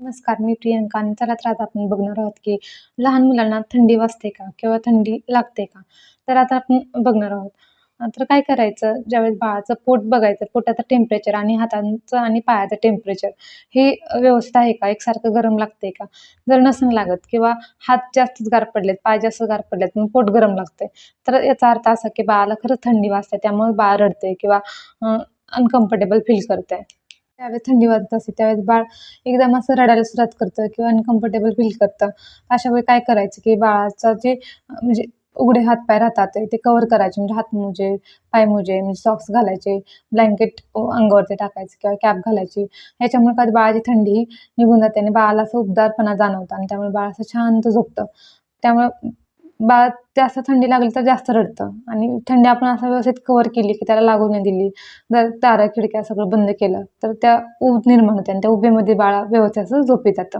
नमस्कार, मी प्रियंका आणि चला तर आता आपण बघणार आहोत, की लहान मुलांना थंडी वाजते का? किंवा थंडी लागते का? तर आता आपण बघणार आहोत. तर काय करायचं, ज्यावेळेस बाळाचं पोट बघायचं, पोटाचं टेम्परेचर आणि हातांचं आणि पायाचं टेम्परेचर हे व्यवस्थित आहे का? एकसारखं गरम लागतंय का? जर नसेल लागत किंवा हात जास्तच गार पडलेत, पाय जास्त गार पडलेत, मग पोट गरम लागतंय, तर याचा अर्थ असा, की बाळाला खरंच थंडी वाजते. त्यामुळे बाळ रडतंय किंवा अनकम्फर्टेबल फील करतंय. त्यावेळेस थंडी वाजत असते, त्यावेळेस बाळ एकदम असं रडायला सुरुवात करतं किंवा अनकम्फर्टेबल फील करतं. अशा वेळी काय करायचं, की बाळाचा जे म्हणजे उघडे हात-पाय राहतात ते कव्हर करायचे. म्हणजे हातमोजे, पायमोजे म्हणजे सॉक्स घालायचे, ब्लँकेट अंगावरती टाकायचं किंवा कॅप घालायची. ह्याच्यामुळे काय बाळाची थंडी निघून जाते आणि बाळाला असं उबदारपणा जाणवतो आणि त्यामुळे बाळ असं शांत झोपतं. त्यामुळं बाळ जास्त थंडी लागली तर जास्त रडतं आणि थंडी आपण असं व्यवस्थित कव्हर केली, की त्याला लागू नाही दिली, जर दारं, खिडक्या सगळं बंद केलं, तर त्या ऊब निर्माण होते आणि त्या उबेमध्ये बाळ व्यवस्थित असं झोपी जातं.